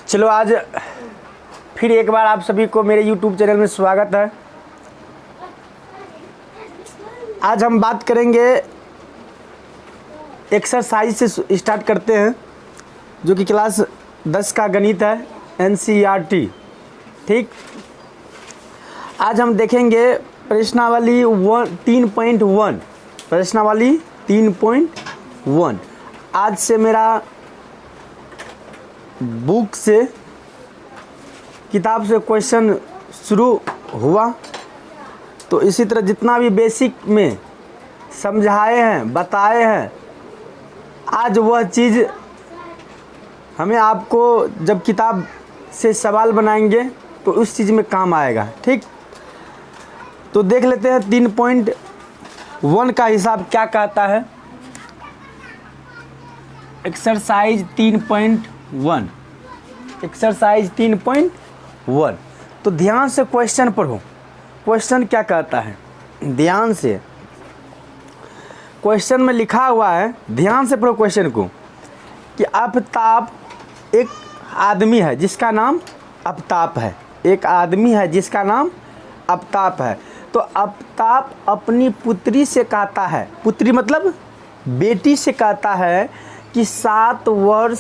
चलो आज फिर एक बार आप सभी को मेरे YouTube चैनल में स्वागत है। आज हम बात करेंगे एक्सरसाइज से स्टार्ट करते हैं, जो कि क्लास 10 का गणित है, NCERT। ठीक, आज हम देखेंगे प्रश्नावली 3.1। प्रश्नावली 3.1 आज से मेरा बुक से, किताब से क्वेश्चन शुरू हुआ। तो इसी तरह जितना भी बेसिक में समझाए हैं, बताए हैं, आज वह चीज़ हमें आपको जब किताब से सवाल बनाएंगे तो उस चीज़ में काम आएगा। ठीक, तो देख लेते हैं 3.1 का हिसाब क्या कहता है। Exercise 3.1, exercise 3.1। तो ध्यान से क्वेश्चन पढ़ो, क्वेश्चन क्या कहता है, ध्यान से। क्वेश्चन में लिखा हुआ है, ध्यान से पढ़ो क्वेश्चन को, कि आफताब एक आदमी है जिसका नाम आफताब है। एक आदमी है जिसका नाम आफताब है। तो आफताब अपनी पुत्री से कहता है, पुत्री मतलब बेटी से कहता है कि 7 वर्ष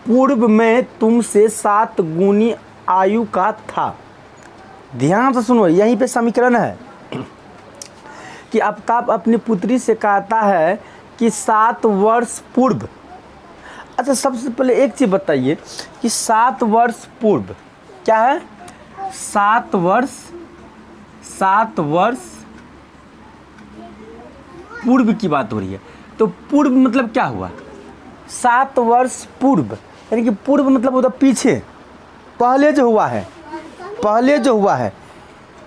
पूर्व में तुमसे 7 गुनी आयु का था। ध्यान से सुनो, यहीं पे समीकरण है कि आफताब अपनी पुत्री से कहता है कि 7 वर्ष पूर्व। अच्छा, सबसे पहले एक चीज़ बताइए कि 7 वर्ष पूर्व क्या है। 7 वर्ष पूर्व की बात हो रही है। तो पूर्व मतलब क्या हुआ, 7 वर्ष पूर्व, यानी कि पूर्व मतलब उधर पीछे, पहले जो हुआ है, पहले जो हुआ है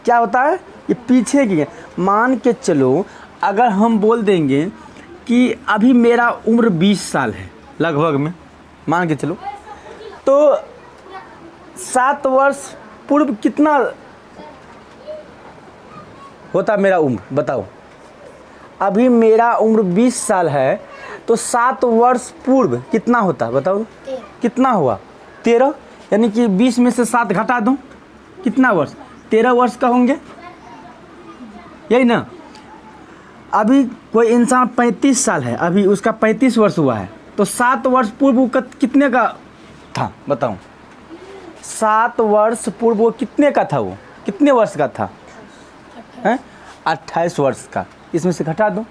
क्या होता है, ये पीछे की। मान के चलो, अगर हम बोल देंगे कि अभी मेरा उम्र 20 साल है लगभग में, मान के चलो, तो 7 वर्ष पूर्व कितना होता मेरा उम्र, बताओ। अभी मेरा उम्र 20 साल है, तो 7 वर्ष पूर्व कितना होता बताओ। कितना हुआ, 13, यानी कि 20 में से 7 घटा दूं, कितना वर्ष, 13 वर्ष का होंगे, यही ना। अभी कोई इंसान 35 साल है, अभी उसका 35 वर्ष हुआ है, तो 7 वर्ष पूर्व वो कितने का था बताओ। 7 वर्ष पूर्व वो कितने का था, वो कितने वर्ष का था, 28 वर्ष का, इसमें से घटा दो।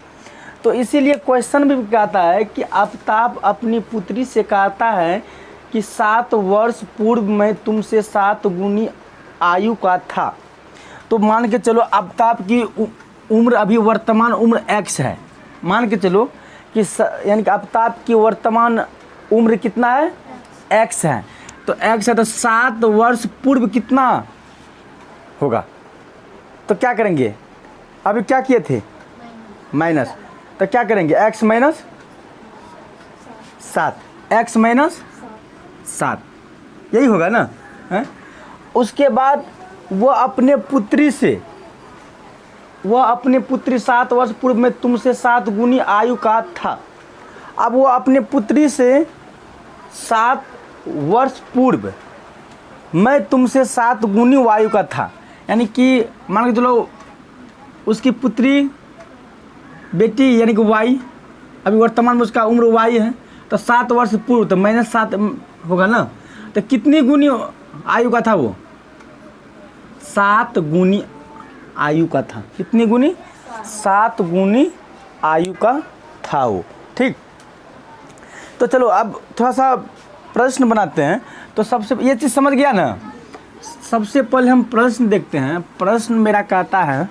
तो इसीलिए क्वेश्चन भी कहता है कि आफताब अपनी पुत्री से कहता है कि 7 वर्ष पूर्व में तुमसे 7 गुनी आयु का था। तो मान के चलो आफताब की उम्र, अभी वर्तमान उम्र x है, मान के चलो कि यानी कि आफताब की वर्तमान उम्र कितना है, x है। तो x है, तो 7 वर्ष पूर्व कितना होगा। तो क्या करेंगे, अभी क्या किए थे, माइनस, तो क्या करेंगे, x माइनस 7, x माइनस 7, यही होगा ना है? उसके बाद वो अपने पुत्री से, वह अपने पुत्री 7 वर्ष पूर्व में तुमसे 7 गुनी आयु का था। अब वो अपने पुत्री से 7 वर्ष पूर्व मैं तुमसे 7 गुनी आयु का था, यानी कि मान के चलो उसकी पुत्री बेटी यानी कि y, अभी वर्तमान में उसका उम्र y है, तो 7 वर्ष पूर्व, तो -7 होगा ना। तो कितनी गुनी आयु का था वो, 7 गुनी आयु का था। कितनी गुनी, 7 गुनी आयु का था वो। ठीक, तो चलो अब थोड़ा सा प्रश्न बनाते हैं। तो सबसे ये चीज़ समझ गया ना। सबसे पहले हम प्रश्न देखते हैं। प्रश्न मेरा कहता है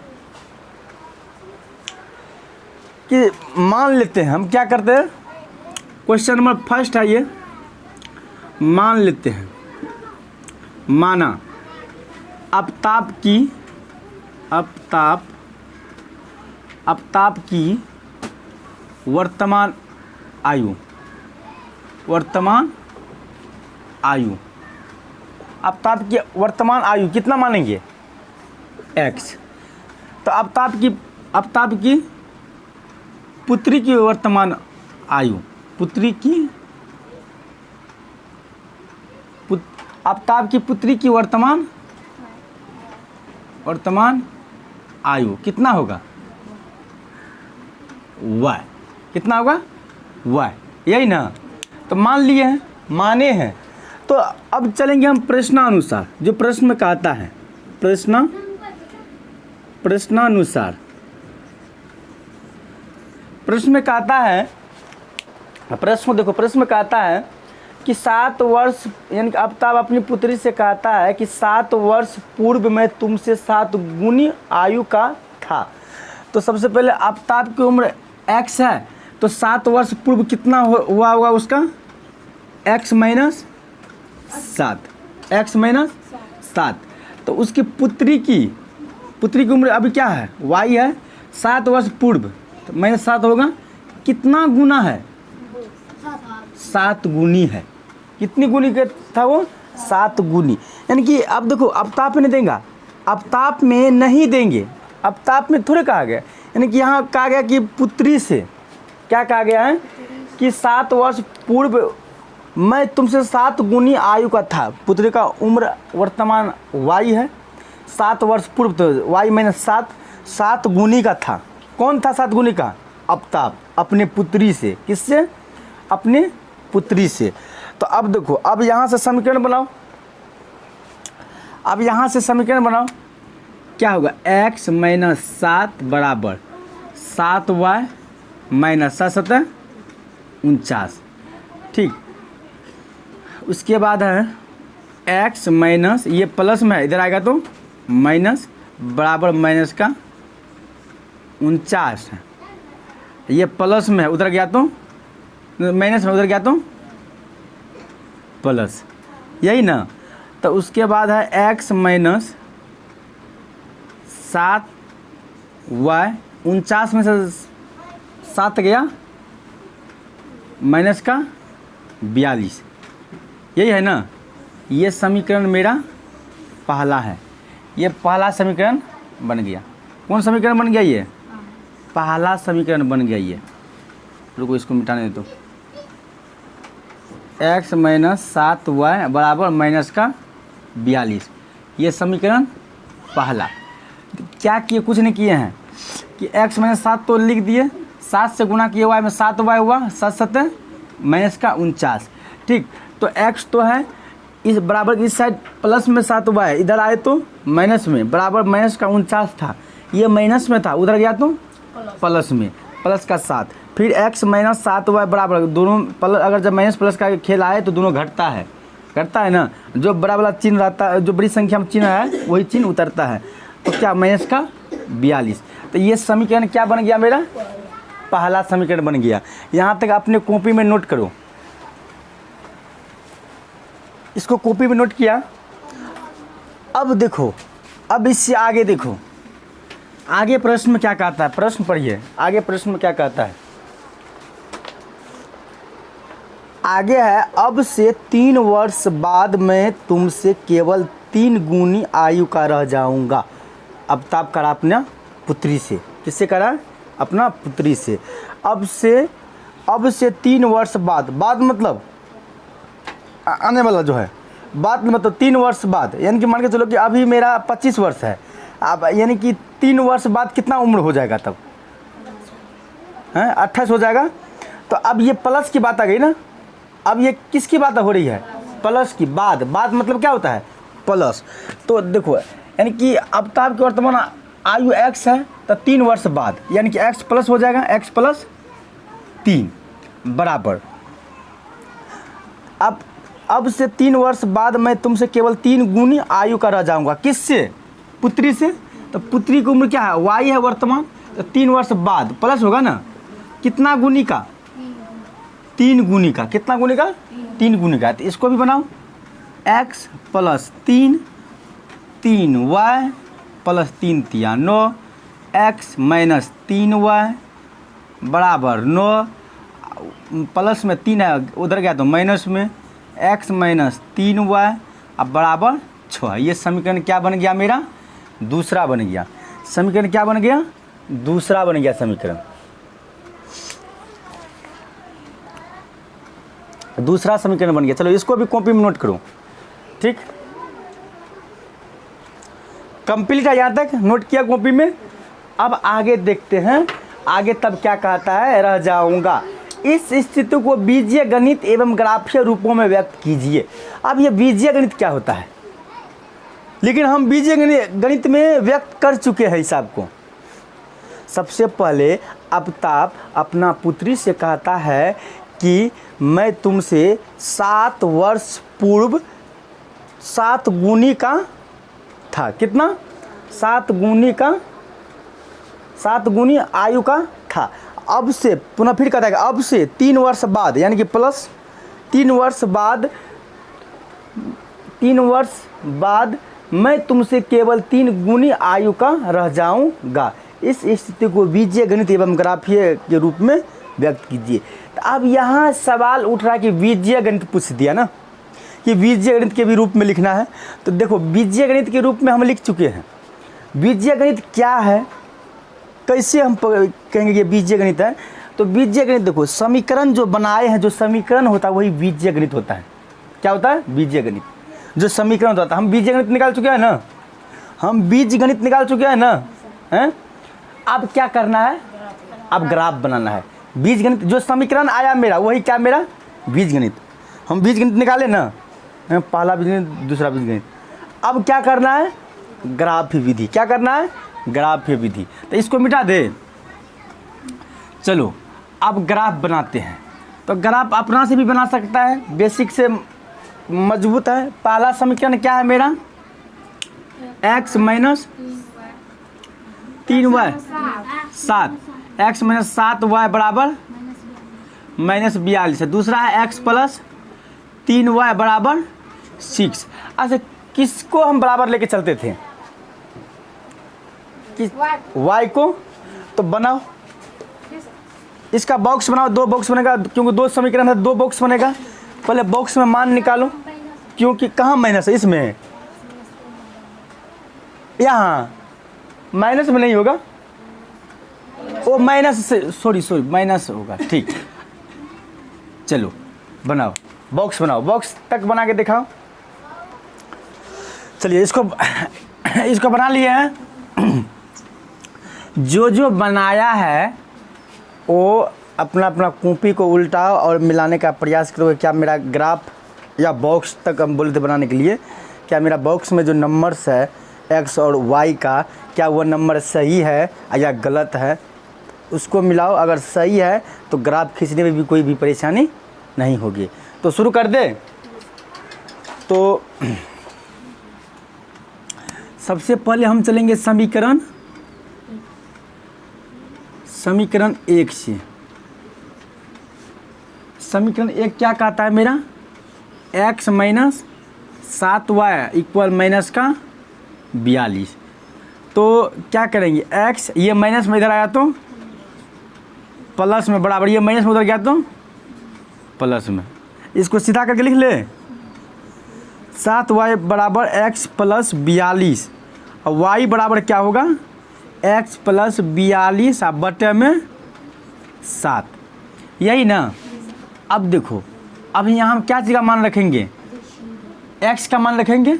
कि मान लेते हैं, हम क्या करते हैं, क्वेश्चन नंबर फर्स्ट है ये, मान लेते हैं, माना आफताब की वर्तमान आयु, आफताब की वर्तमान आयु कितना मानेंगे, x। तो आफताब की पुत्री की वर्तमान आयु, पुत्री की आफताब की पुत्री की वर्तमान आयु कितना होगा? y। कितना होगा? y, यही ना। तो मान लिए हैं, माने हैं। तो अब चलेंगे हम प्रश्नानुसार, जो प्रश्न में कहता है, प्रश्नानुसार। प्रश्न में कहता है, प्रश्न देखो, प्रश्न में कहता है कि 7 वर्ष, यानी कि आफताब अपनी पुत्री से कहता है कि 7 वर्ष पूर्व में तुमसे 7 गुनी आयु का था। तो सबसे पहले आफताब की उम्र x है, तो 7 वर्ष पूर्व कितना हुआ होगा उसका? x minus 7। तो उसकी पुत्री की उम्र अभी क्या है? y है। 7 वर्ष पूर्व तो माइनस 7 होगा, कितना गुना है? 7 गुनी है। कितनी गुनी का था वो? 7 गुनी। यानी कि अब देखो, आफताब में देंगे, आफताब में नहीं देंगे, आफताब में थोड़े कहा गया। यानी कि यहाँ कहा गया कि पुत्री से, क्या कहा गया है कि 7 वर्ष पूर्व मैं तुमसे 7 गुनी आयु का था। पुत्री का उम्र वर्तमान y है, 7 वर्ष पूर्व तो y माइनस 7 गुनी का था। कौन था 7 गुनी का? आफताब अपने पुत्री से। किससे? अपने पुत्री से। तो अब देखो, अब यहाँ से समीकरण बनाओ, क्या होगा? x माइनस 7 बराबर 7y माइनस 7 49। ठीक, उसके बाद है x माइनस, ये प्लस में है, इधर आएगा तो माइनस, बराबर माइनस का 49 है। ये प्लस में है, उधर गया तो माइनस में, उधर गया तो प्लस, यही ना। तो उसके बाद है x माइनस 7y, 49 में से 7 गया, माइनस का 42, यही है ना। ये समीकरण मेरा पहला है, ये पहला समीकरण बन गया। कौन समीकरण बन गया? ये पहला समीकरण बन गया। ये रुको, इसको मिटाने दे दो। x माइनस 7y बराबर माइनस का 42, ये समीकरण पहला। क्या किए? कुछ नहीं किए हैं कि x माइनस 7 तो लिख दिए, 7 से गुना किए y में 7y हुआ, 7 माइनस का 49। ठीक, तो x तो है इस बराबर, इस साइड प्लस में 7y, इधर आए तो माइनस में, बराबर माइनस का 49 था। ये माइनस में था, उधर गया तो प्लस में, प्लस का 7। फिर x माइनस 7y बराबर, दोनों प्लस, अगर जब माइनस प्लस का खेल आए तो दोनों घटता है ना। जो बड़ा वाला चिन्ह रहता है, जो बड़ी संख्या में चिन्ह है, वही चिन्ह उतरता है। तो क्या? माइनस का 42। तो ये समीकरण क्या बन गया मेरा? पहला समीकरण बन गया। यहाँ तक अपने कॉपी में नोट करो, इसको कॉपी में नोट किया। अब देखो, अब इससे आगे देखो, आगे प्रश्न में क्या कहता है? प्रश्न पढ़िए, आगे प्रश्न में क्या कहता है? आगे है, अब से 3 वर्ष बाद मैं तुमसे केवल 3 गुनी आयु का रह जाऊंगा। आफताब करा अपना पुत्री से। किससे करा? अपना पुत्री से। अब से 3 वर्ष बाद, बाद मतलब आने वाला जो है, बाद मतलब 3 वर्ष बाद, यानी कि मान के चलो कि अभी मेरा 25 वर्ष है, अब यानी कि 3 वर्ष बाद कितना उम्र हो जाएगा तब? हैं, 28 हो जाएगा। तो अब ये प्लस की बात आ गई ना। अब ये किसकी बात हो रही है? प्लस की। बाद मतलब क्या होता है? प्लस। तो देखो, यानी कि आफताब की वर्तमान आयु x है, तो 3 वर्ष बाद, यानी कि x प्लस हो जाएगा, x प्लस 3 बराबर। अब से 3 वर्ष बाद मैं तुमसे केवल 3 गुनी आयु का रह जाऊंगा। किससे? पुत्री से। तो पुत्री की उम्र क्या है? y है वर्तमान, तो 3 वर्ष बाद प्लस होगा ना, कितना गुनी का? 3 गुनी का। कितना गुनी का? 3 गुनी का। तो इसको भी बनाओ, x plus 3 3y plus 3 3 9, x minus 3y बराबर 9, प्लस में 3 है, उधर गया तो माइनस में, x माइनस 3y अब बराबर 6। ये समीकरण क्या बन गया मेरा? दूसरा बन गया। समीकरण क्या बन गया? दूसरा बन गया समीकरण। दूसरा समीकरण बन गया। चलो इसको भी कॉपी में नोट करो। ठीक, कंप्लीट है, यहाँ तक नोट किया कॉपी में। अब आगे देखते हैं, आगे तब क्या कहता है, रह जाऊंगा। इस स्थिति को बीजीय गणित एवं ग्राफीय रूपों में व्यक्त कीजिए। अब ये बीजीय गणित क्या होता है, लेकिन हम बीजीय गणित में व्यक्त कर चुके हैं हिसाब को। सबसे पहले अबताप अपना पुत्री से कहता है कि मैं तुमसे 7 वर्ष पूर्व 7 गुनी का था, कितना, 7 गुनी आयु का था। अब से पुनः फिर कहता है कि अब से 3 वर्ष बाद, यानी कि प्लस 3 वर्ष बाद मैं तुमसे केवल 3 गुनी आयु का रह जाऊंगा। इस स्थिति को बीजीय गणित एवं ग्राफीय के रूप में व्यक्त कीजिए। तो अब यहाँ सवाल उठ रहा है कि बीजीय गणित पूछ दिया ना, कि बीजीय गणित के भी रूप में लिखना है। तो देखो बीजीय गणित के रूप में हम लिख चुके हैं। बीजीय गणित क्या है, कैसे हम कहेंगे कि बीजीय गणित है। तो बीजीय गणित देखो, समीकरण जो बनाए हैं, जो समीकरण होता है वही बीजीय गणित होता है। क्या होता है, बीजीय गणित, जो समीकरण होता है। हम बीजीय गणित निकाल चुके हैं ना, हम बीज गणित निकाल चुके हैं ना, हैं। अब क्या करना है, अब ग्राफ बनाना है। बीज गणित जो समीकरण आया मेरा, वही क्या, मेरा बीज गणित। हम बीज गणित निकाले ना, पहला बीज गणित, दूसरा बीज गणित। अब क्या करना है, ग्राफीय विधि। क्या करना है, ग्राफीय विधि। तो इसको मिटा दे। चलो अब ग्राफ बनाते हैं। तो ग्राफ अपना से भी बना सकता है, बेसिक से मजबूत है। पहला समीकरण क्या है मेरा, x minus 3y 7, x minus 7y बराबर माइनस 42 है। दूसरा है x प्लस 3y बराबर 6। अच्छा, किसको हम बराबर लेके चलते थे, y को। तो बनाओ, इसका बॉक्स बनाओ, 2 बॉक्स बनेगा, क्योंकि 2 समीकरण है, 2 बॉक्स बनेगा। पहले बॉक्स में मान निकालो, क्योंकि कहाँ माइनस है, इसमें, यहाँ माइनस में नहीं होगा, वो माइनस से, सॉरी माइनस होगा, ठीक। चलो बनाओ, बॉक्स बनाओ, बॉक्स तक बना के दिखाओ। चलिए इसको बना लिए हैं। जो बनाया है वो अपना कॉपी को उल्टाओ और मिलाने का प्रयास करो। क्या मेरा ग्राफ या बॉक्स तक हम बोलते बनाने के लिए, क्या मेरा बॉक्स में जो नंबर्स है x और y का, क्या वो नंबर सही है या गलत है, उसको मिलाओ। अगर सही है तो ग्राफ खींचने में भी कोई भी परेशानी नहीं होगी। तो शुरू कर दे। तो सबसे पहले हम चलेंगे समीकरण 1 से। समीकरण 1 क्या कहता है मेरा, x minus 7y equal minus का 42। तो क्या करेंगे, x ये माइनस में इधर आया तो प्लस में बराबर, ये माइनस में उधर गया तो प्लस में। इसको सीधा करके लिख ले, 7y बराबर x प्लस 42 और y बराबर क्या होगा, x प्लस 42 और बटे में 7, यही ना। अब देखो, अब यहाँ हम क्या चीज़ का मान रखेंगे, x का मान रखेंगे।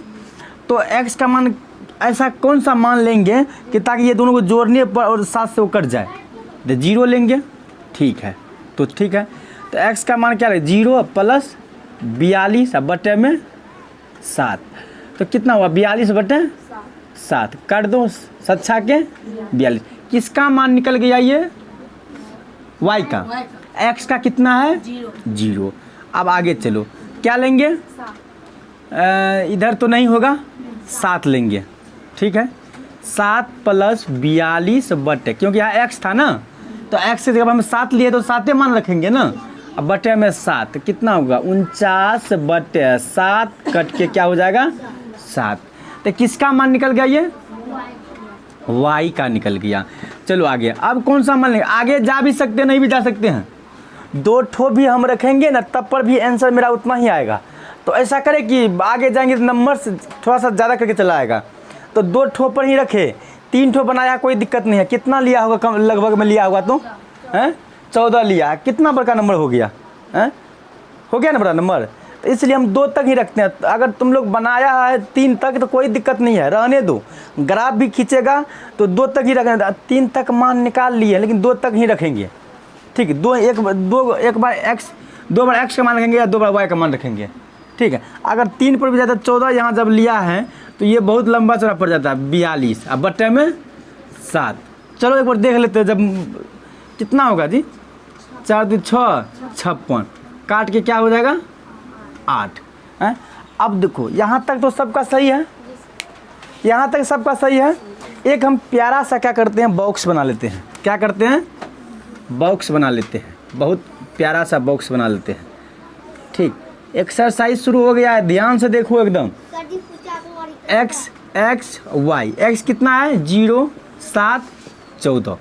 तो x का मान ऐसा कौन सा मान लेंगे कि ताकि ये दोनों को जोड़ने पर और 7 से वो कट जाए, तो 0 लेंगे, ठीक है। तो ठीक है, तो x का मान क्या है, 0 प्लस 42 बटे में 7। तो कितना हुआ, 42 बटे 7, कर दो 7 के 42। किसका मान निकल गया, ये y का। x का कितना है, 0। अब आगे चलो, क्या लेंगे, इधर तो नहीं होगा, 7 लेंगे, ठीक है। 7 प्लस 42 बटे, क्योंकि यहाँ x था ना, तो x से जब हम 7 लिए तो 7 मान रखेंगे ना। अब बटे में 7 कितना होगा, 49 बटे 7 कट के क्या हो जाएगा, 7। तो किसका मान निकल गया, ये y का निकल गया। चलो आगे, अब कौन सा मान लेंगे, आगे जा भी सकते हैं, नहीं भी जा सकते हैं। 2 ठो भी हम रखेंगे ना, तब पर भी आंसर मेरा उतना ही आएगा। तो ऐसा करें कि आगे जाएंगे तो नंबर से थोड़ा सा ज़्यादा करके चला आएगा। तो 2 ठो पर ही रखे, 3 ठो बनाया, कोई दिक्कत नहीं है। कितना लिया होगा, कम लगभग में लिया होगा तो हैं, 14 लिया, कितना बड़ा नंबर हो गया, हैं, हो गया ना बड़ा नंबर। तो इसलिए हम 2 तक ही रखते हैं। अगर तुम लोग बनाया है 3 तक तो कोई दिक्कत नहीं है, रहने दो, ग्राफ भी खींचेगा तो 2 तक ही रखेंगे। 3 तक मान निकाल लिए लेकिन 2 तक ही रखेंगे, ठीक है। एक बार एक्स का मान रखेंगे या 2 बार वाई का मान रखेंगे, ठीक है। अगर 3 पर भी जाता है 14, यहाँ जब लिया है तो ये बहुत लंबा चौड़ा पड़ जाता है 42, अब बट्टे में 7। चलो एक बार देख लेते हैं, जब कितना होगा जी, 4 2 6 56, काट के क्या हो जाएगा 8 है। अब देखो यहाँ तक तो सबका सही है, यहाँ तक सबका सही है। एक हम प्यारा सा क्या करते हैं, बॉक्स बना लेते हैं। क्या करते हैं, बॉक्स बना लेते हैं, बहुत प्यारा सा बॉक्स बना लेते हैं, ठीक। एक्सरसाइज शुरू हो गया है, ध्यान से देखो एकदम। एक्स एक्स वाई, एक्स कितना है 0 7 14,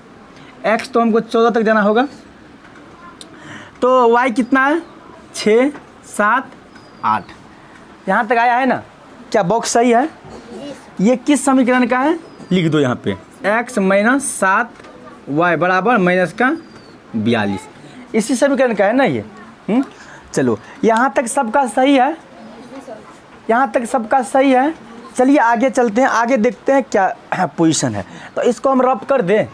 एक्स तो हमको 14 तक जाना होगा, तो वाई कितना है 6 7 8, यहाँ तक आया है ना। क्या बॉक्स सही है? ये किस समीकरण का है, लिख दो यहाँ पे, x माइनस 7 वाई बराबर माइनस का 42, इसी समीकरण का है ना ये। चलो यहाँ तक सबका सही है, यहाँ तक सबका सही है। चलिए आगे चलते हैं, आगे देखते हैं क्या पोजीशन है। तो इसको हम रब कर दें।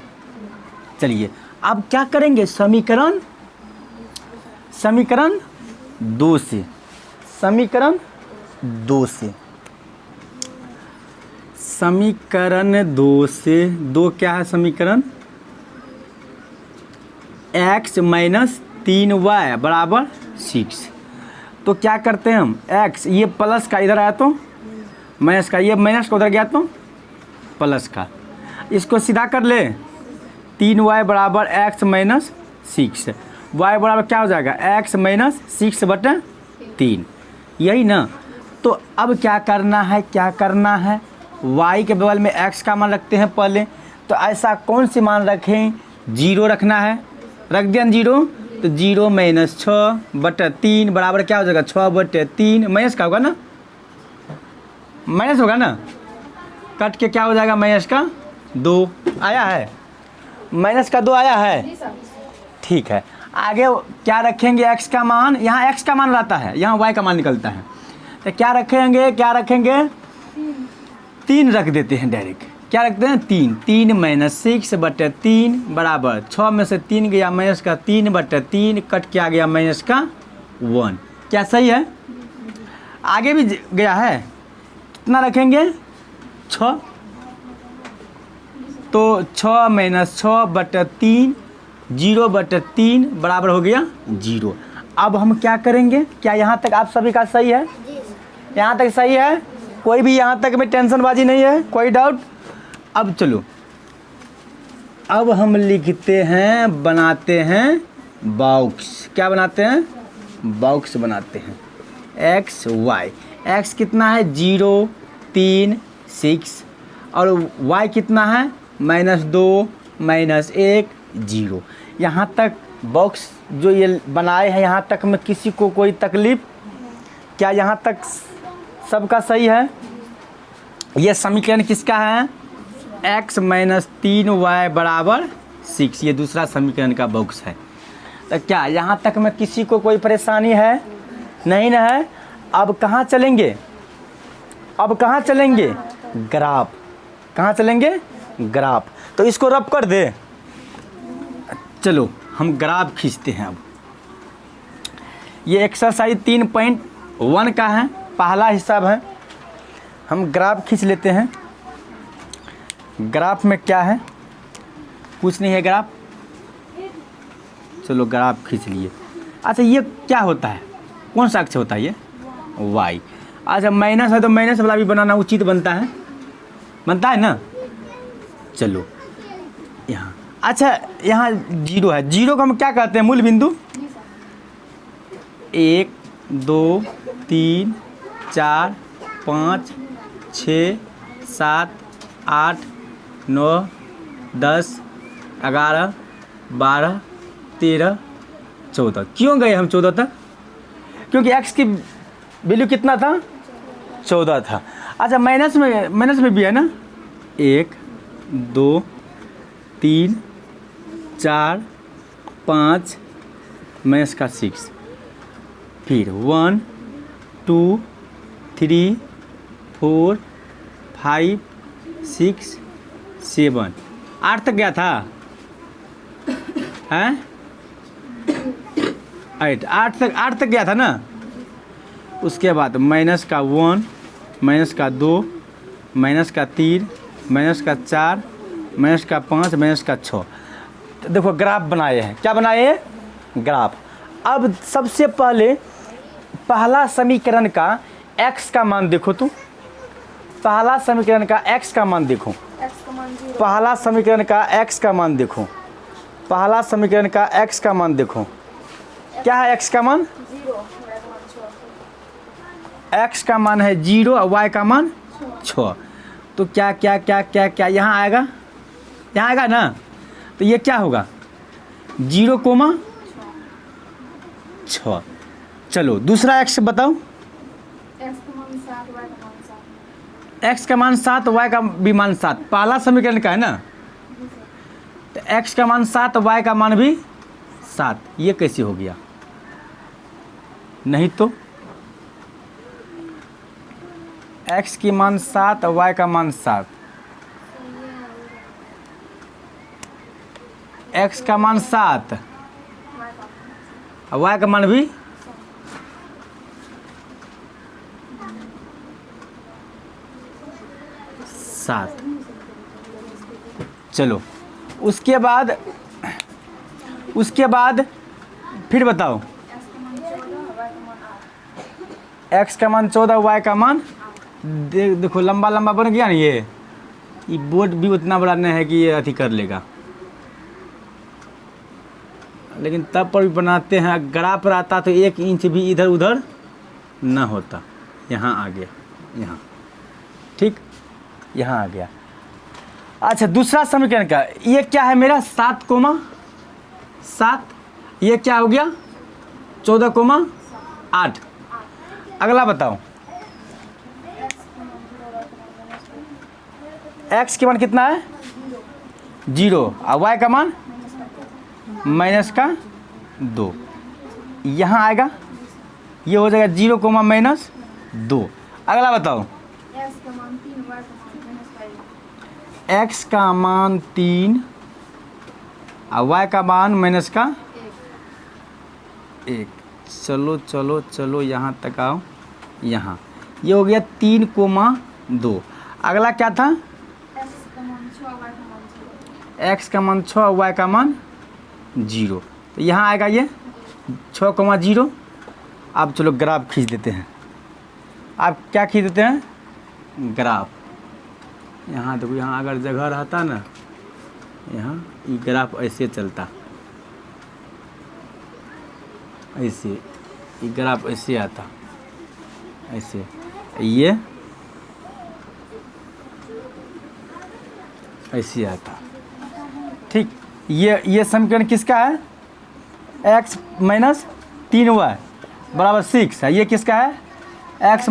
चलिए अब क्या करेंगे, समीकरण 2 से, समीकरण 2 से, समीकरण 2 से, 2 क्या है समीकरण, x माइनस 3y बराबर 6। तो क्या करते हैं हम, x ये प्लस का इधर आया तो माइनस का, ये माइनस का उधर गया तो प्लस का, इसको सीधा कर ले, 3y बराबर x माइनस 6, y बराबर क्या हो जाएगा x माइनस 6 बटे 3, यही ना। तो अब क्या करना है, क्या करना है, y के बगल में x का मान रखते हैं पहले। तो ऐसा कौन सी मान रखें, 0 रखना है, रख दिया 0, तो 0 माइनस 6 बटे 3 बराबर क्या हो जाएगा 6 बटे 3, माइनस का होगा ना, माइनस होगा ना, कट के क्या हो जाएगा माइनस का 2 आया है, माइनस का 2 आया है, ठीक है। आगे क्या रखेंगे, x का मान, यहाँ x का मान रहता है, यहाँ y का मान निकलता है, तो क्या रखेंगे, क्या रखेंगे 3 रख देते हैं डायरेक्ट। क्या रखते हैं 3, 3 माइनस 6 बटे 3 बराबर 6 में से 3 गया माइनस का 3 बटे 3, कट के आ गया माइनस का 1। क्या सही है, आगे भी गया है, कितना रखेंगे 6, तो 6 माइनस 6 बटे 3, 0 बटे 3 बराबर हो गया 0। अब हम क्या करेंगे, क्या यहाँ तक आप सभी का सही है, यहाँ तक सही है, कोई भी यहाँ तक में टेंशनबाजी नहीं है, कोई डाउट। अब चलो, अब हम लिखते हैं, बनाते हैं बॉक्स। क्या बनाते हैं, बॉक्स बनाते हैं, एक्स वाई, एक्स कितना है 0 3 6 और वाई कितना है -2 -1 0। यहाँ तक बॉक्स जो ये बनाए हैं, यहाँ तक में किसी को कोई तकलीफ, क्या यहाँ तक सबका सही है। ये समीकरण किसका है, x माइनस 3y बराबर 6, ये दूसरा समीकरण का बॉक्स है। तो क्या यहाँ तक में किसी को कोई परेशानी है, नहीं ना है। अब कहाँ चलेंगे, अब कहाँ चलेंगे, ग्राफ, कहाँ चलेंगे ग्राफ। तो इसको रब कर दे, चलो हम ग्राफ खींचते हैं। अब ये एक्सरसाइज 3.1 का है, पहला हिसाब है। हम ग्राफ खींच लेते हैं। ग्राफ में क्या है, कुछ नहीं है ग्राफ, चलो ग्राफ खींच लिए। अच्छा ये क्या होता है, कौन सा अक्षर होता है ये, y। अच्छा माइनस है तो माइनस वाला भी बनाना उचित बनता है, बनता है ना। चलो यहाँ, अच्छा यहाँ 0 है, 0 को हम क्या कहते हैं, मूल बिंदु। 1 2 3 4 5 6 7 8 9 10 11 12 13 14। क्यों गए हम 14 तक, क्योंकि x की वैल्यू कितना था 14 था। अच्छा माइनस में भी है ना, 1 2 3 4 5 माइनस का 6, फिर 1 2 3 4 5 6 7 8 तक गया था हैं 8 तक गया था ना। उसके बाद माइनस का 1, माइनस का 2, माइनस का 3, माइनस का 4, माइनस का 5, माइनस का 6। तो देखो ग्राफ बनाए हैं। क्या बनाए हैं? ग्राफ। अब सबसे पहले पहला समीकरण का x का मान देखो। तुम पहला समीकरण का x का मान देखो। पहला समीकरण का x का मान देखो। पहला समीकरण का x का मान देखो। क्या है x का मान? 0। x का मान है 0 और y का मान 6। तो क्या क्या क्या क्या क्या यहाँ आएगा? यहाँ आएगा ना। तो ये क्या होगा? 0, 6। चलो दूसरा x बताओ। x का मान 7, y का भी मान 7। पहला समीकरण का है ना। तो x का मान 7, y का मान भी 7। ये कैसे हो गया? नहीं तो x की मान 7 और y का मान 7। x का मान 7 और y का मान भी 7। चलो उसके बाद फिर बताओ। x का मान 14, y का मान देखो लंबा लंबा बन गया ना। ये बोर्ड भी उतना बड़ा नहीं है कि ये अथी कर लेगा, लेकिन तब पर भी बनाते हैं। ग्राफ पर आता तो 1 इंच भी इधर उधर ना होता। यहाँ आ गया, यहाँ ठीक, यहाँ आ गया। अच्छा दूसरा समीकरण का ये क्या है मेरा? 7, ये क्या हो गया? 14, 8। अगला बताओ। x के मान कितना है? 0 और y का मान माइनस का 2। यहाँ आएगा, ये हो जाएगा 0, -2। अगला बताओ। x का मान 3 और y का मान माइनस का 1। चलो चलो चलो यहाँ तक आओ। यहाँ ये हो गया 3, 2। अगला क्या था? x का मान 6 और y का मान 0। तो यहाँ आएगा ये 6, 0। अब चलो ग्राफ खींच देते हैं। आप क्या खींच देते हैं? ग्राफ। यहाँ देखो, यहाँ अगर जगह रहता ना, यहाँ ये ग्राफ ऐसे चलता, ऐसे ये ग्राफ ऐसे आता, ऐसे ये ऐसे आता। ठीक, ये समीकरण किसका है? x - 3y बराबर 6 है। ये किसका है? x -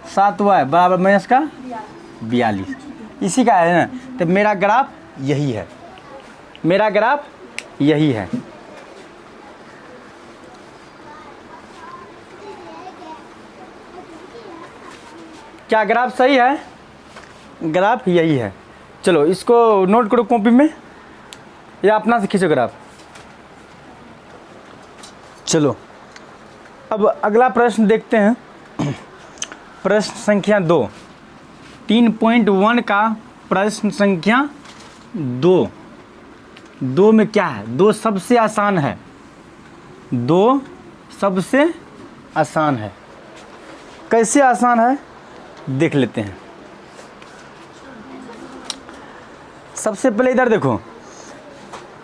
7y बराबर माइनस का 42। इसी का है ना। तो मेरा ग्राफ यही है, मेरा ग्राफ यही है। क्या ग्राफ सही है? ग्राफ यही है। चलो इसको नोट करो कॉपी में या अपना से खींचो ग्राफ। चलो अब अगला प्रश्न देखते हैं। प्रश्न संख्या 2, 3.1 का प्रश्न संख्या 2 में क्या है? 2 सबसे आसान है। 2 सबसे आसान है। कैसे आसान है देख लेते हैं। सबसे पहले इधर देखो,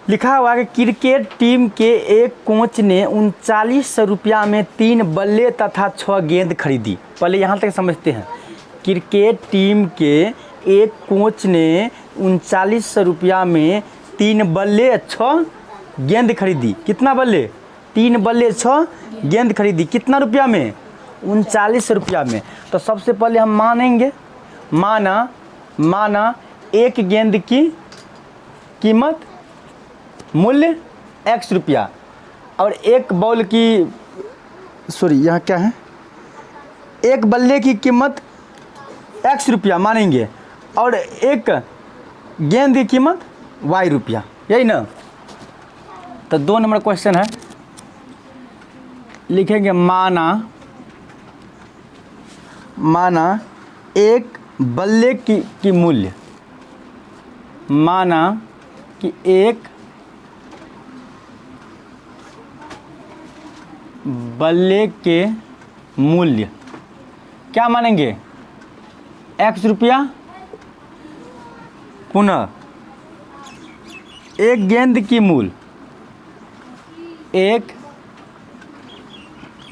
लिखा हुआ है कि क्रिकेट टीम के एक कोच ने 3900 रुपया में 3 बल्ले तथा 6 गेंद खरीदी। पहले यहाँ तक समझते हैं। क्रिकेट टीम के एक कोच ने 3900 रुपया में 3 बल्ले 6 गेंद खरीदी। कितना बल्ले? 3 बल्ले 6 गेंद खरीदी। कितना रुपया में? 3900 रुपया में। तो सबसे पहले हम मानेंगे, माना एक गेंद की कीमत मूल्य x रुपया और एक बॉल की, सॉरी यहाँ क्या है, एक बल्ले की कीमत x रुपया मानेंगे और एक गेंद की कीमत y रुपया, यही ना। तो 2 नंबर क्वेश्चन है, लिखेंगे माना एक बल्ले की मूल्य, माना कि एक बल्ले के मूल्य क्या मानेंगे, x रुपया, पुनः एक गेंद की मूल्य, एक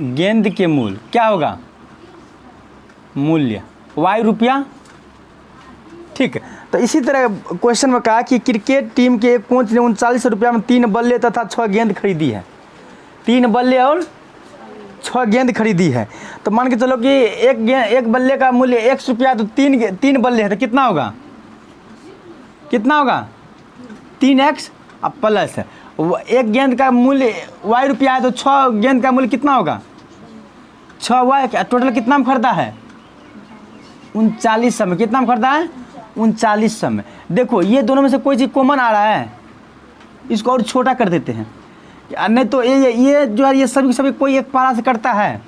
गेंद के मूल्य क्या होगा, मूल्य y रुपया। ठीक है, तो इसी तरह क्वेश्चन में कहा कि क्रिकेट टीम के एक कोच ने 39 रुपया में 3 बल्ले तथा 6 गेंद खरीदी है, 3 बल्ले और 6 गेंद खरीदी है। तो मान के चलो कि एक बल्ले का मूल्य x रुपया, तो 3 बल्ले है तो कितना होगा, 3x अब प्लस है, एक गेंद का मूल्य y रुपया है तो 6 गेंद का मूल्य कितना होगा, 6y। टोटल कितना में खरीदा है, 39 में। कितना में खरीदा है, 39 में। देखो ये दोनों में से कोई चीज़ कॉमन आ रहा है, इसको और छोटा कर देते हैं, नहीं तो ये जो है ये सभी कोई एक पारा से करता है,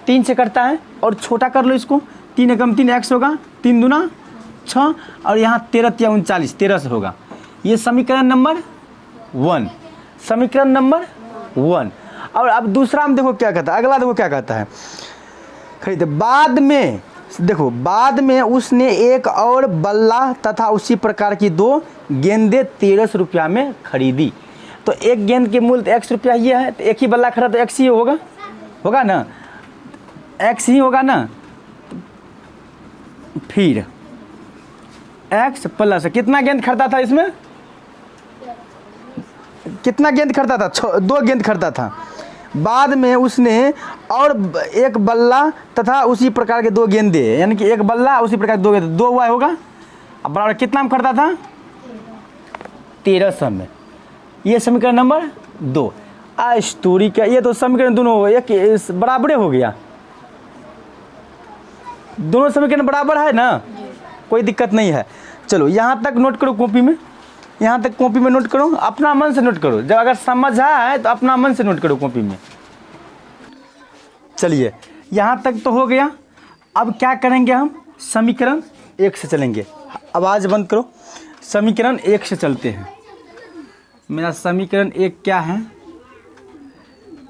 3 से करता है, और छोटा कर लो इसको, 3 एकम 3 x होगा, 3 दूना 6, और यहाँ 13 या 39 13 से होगा। ये समीकरण नंबर 1, समीकरण नंबर 1। और अब दूसरा हम देखो क्या कहता है, अगला देखो क्या कहता है, खरीदे। बाद में देखो, बाद में उसने एक और बल्ला तथा उसी प्रकार की 2 गेंदें 13 रुपया में खरीदी। तो एक गेंद के मूल्य x रुपया ये है, तो एक ही बल्ला खरीदा तो x ही होगा ना, x ही होगा ना। फिर x प्लस कितना गेंद खरीदा था, इसमें कितना गेंद खरीदा था, 2 गेंद खरीदा था। बाद में उसने और एक बल्ला तथा उसी प्रकार के 2 गेंदे, यानी कि एक बल्ला उसी प्रकार के 2 गेंदे, 2 y होगा। अब बराबर कितना में खरीदा था, 1300 में। ये समीकरण नंबर 2। स्टोरी का ये तो समीकरण दोनों एक बराबरे हो गया, दोनों समीकरण बराबर है ना, कोई दिक्कत नहीं है। चलो यहाँ तक नोट करो कॉपी में, यहाँ तक कॉपी में नोट करो, अपना मन से नोट करो, जब अगर समझ आए तो अपना मन से नोट करो कॉपी में। चलिए यहाँ तक तो हो गया। अब क्या करेंगे, हम समीकरण 1 से चलेंगे। आवाज़ बंद करो, समीकरण 1 से चलते हैं। मेरा समीकरण 1 क्या है,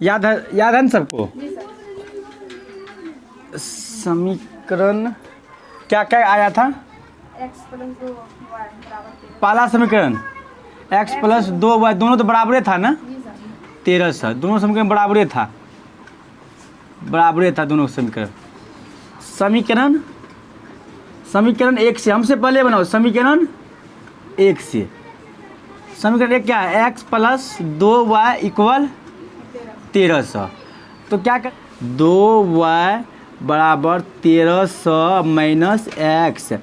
याद है ना सबको। समीकरण क्या क्या आया था, पहला समीकरण x प्लस 2y, दोनों तो बराबरे था ना, 1300, दोनों समीकरण बराबरे था दोनों समीकरण। समीकरण 1 से हमसे पहले बनाओ, समीकरण 1 से। समीकरण 1 क्या है, x प्लस 2y इक्वल 1300। तो क्या कर, 2y बराबर 1300 माइनस x,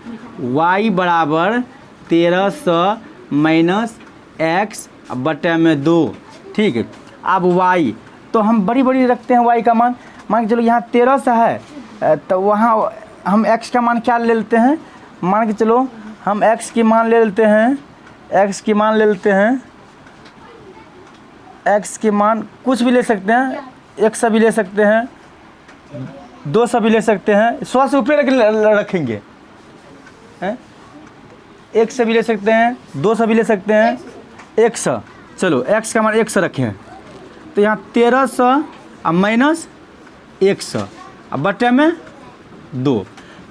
y बराबर 1300 माइनस x बटे में 2। ठीक है, अब y तो हम बड़ी रखते हैं, y का मान के चलो यहाँ 1300 है, तो वहाँ हम x का मान क्या ले लेते हैं, मान के चलो हम x की मान ले लेते हैं, x की मान कुछ भी ले सकते हैं, 100 भी ले सकते हैं, 200 भी ले सकते हैं, 100 से ऊपर रखेंगे, 100 भी ले सकते हैं, 200 भी ले सकते हैं, 100। चलो x का मान 100 रखें, तो यहाँ 1300 और माइनस 100 अब बटे में 2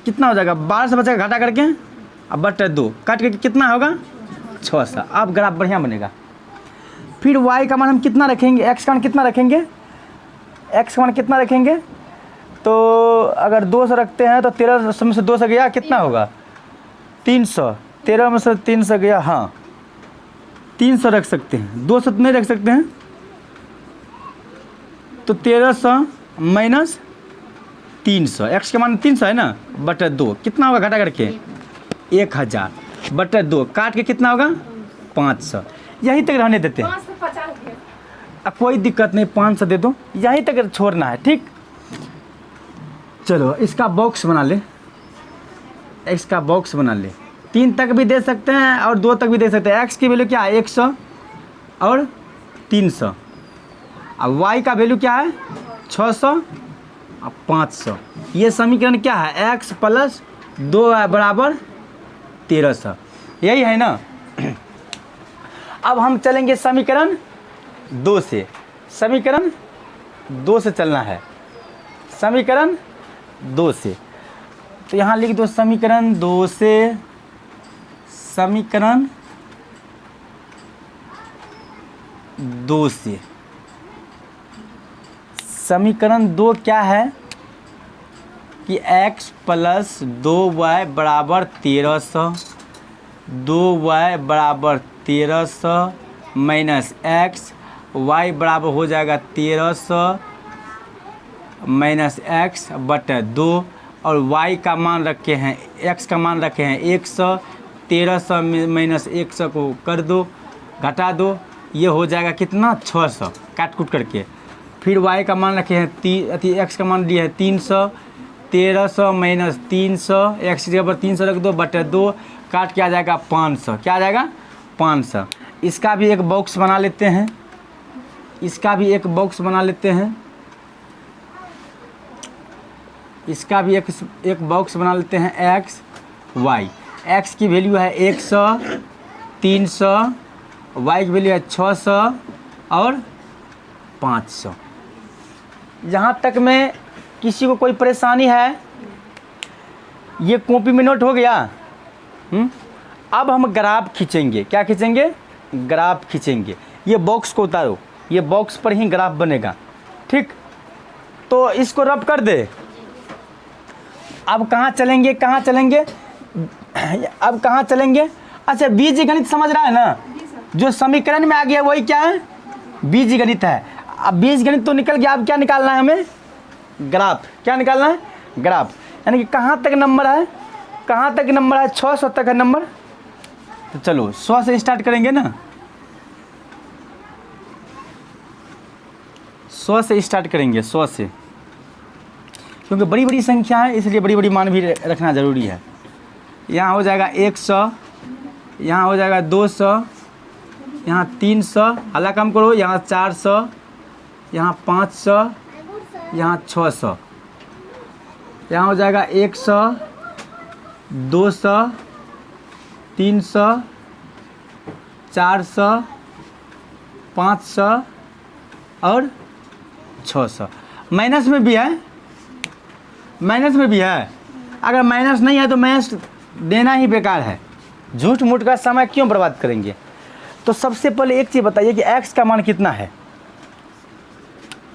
कितना हो जाएगा, 12 से बचेगा घटा करके, अब बटे 2 काट करके कितना होगा 600। अब ग्राफ बढ़िया बनेगा। फिर y का मान हम कितना रखेंगे, x का मान कितना रखेंगे, x का मान कितना रखेंगे, तो अगर 200 रखते हैं तो 1300 में से 200 गया कितना होगा 300, 13 में से 300 गया, हाँ 300 रख सकते हैं, 200 तो नहीं रख सकते हैं, तो 1300 माइनस 300, x का मान 300 है ना, बटे 2 कितना होगा घटा करके 1000 बटे 2 काट के कितना होगा 500। यहीं तक रहने देते हैं, कोई दिक्कत नहीं, 500 दे दो, यहीं तक छोड़ना है। ठीक, चलो इसका बॉक्स बना ले, एक्स का बॉक्स बना ले। 3 तक भी दे सकते हैं और 2 तक भी दे सकते हैं। एक्स की वैल्यू क्या है 100 और 300। अब वाई का वैल्यू क्या है 600 और 500। ये समीकरण क्या है एक्स प्लस 2 बराबर 1300, यही है ना। अब हम चलेंगे समीकरण 2 से। समीकरण 2 से चलना है, समीकरण 2 से। तो यहाँ लिख दो समीकरण 2 से, समीकरण 2 से। समीकरण 2 क्या है कि x प्लस 2y बराबर 1300, 2y बराबर 1300 माइनस एक्स, y बराबर हो जाएगा 1300 माइनस एक्स बटे 2, और y का मान रखे हैं, x का मान रखे हैं 100, 1300 माइनस 100 को कर दो, घटा दो, ये हो जाएगा कितना 600 काट कूट करके। फिर y का मान रखे हैं x का मान दिया है 300, 1300 माइनस 300, x की जगह पर 300 रख दो बटे 2, काट के आ जाएगा 500। क्या आ जाएगा 500। इसका भी एक बॉक्स बना लेते हैं, इसका भी एक बॉक्स बना लेते हैं, इसका भी एक बॉक्स बना लेते हैं। एक्स वाई, एक्स की वैल्यू है 100, 300, वाई की वैल्यू है 600 और 500। यहाँ तक में किसी को कोई परेशानी है? ये कॉपी में नोट हो गया? अब हम ग्राफ खींचेंगे। क्या खींचेंगे? ग्राफ खींचेंगे। ये बॉक्स को उतारो, ये बॉक्स पर ही ग्राफ बनेगा, ठीक। तो इसको रब कर दे। अब कहाँ चलेंगे, कहाँ चलेंगे, अब कहाँ चलेंगे? अच्छा बीजगणित समझ रहा है ना, जो समीकरण में आ गया वही क्या है बीजगणित है। अब बीजगणित तो निकल गया, अब क्या निकालना है हमें? ग्राफ। क्या निकालना है? ग्राफ। यानी कि कहाँ तक नंबर है, कहाँ तक नंबर है? 600 तक है नंबर। तो चलो 100 से स्टार्ट करेंगे ना, 100 से स्टार्ट करेंगे, 100 से, क्योंकि बड़ी बड़ी संख्या है इसलिए बड़ी बड़ी मान भी रखना ज़रूरी है। यहाँ हो जाएगा 100, यहाँ हो जाएगा 200, यहाँ 300, हल्ला कम करो, यहाँ 400, यहाँ 500, यहाँ 600, यहाँ हो जाएगा 100, 200, 300, 400, 500 और 600। माइनस में भी है, माइनस में भी है। अगर माइनस नहीं है तो माइनस देना ही बेकार है, झूठ मूठ का समय क्यों बर्बाद करेंगे। तो सबसे पहले एक चीज़ बताइए कि x का मान कितना है।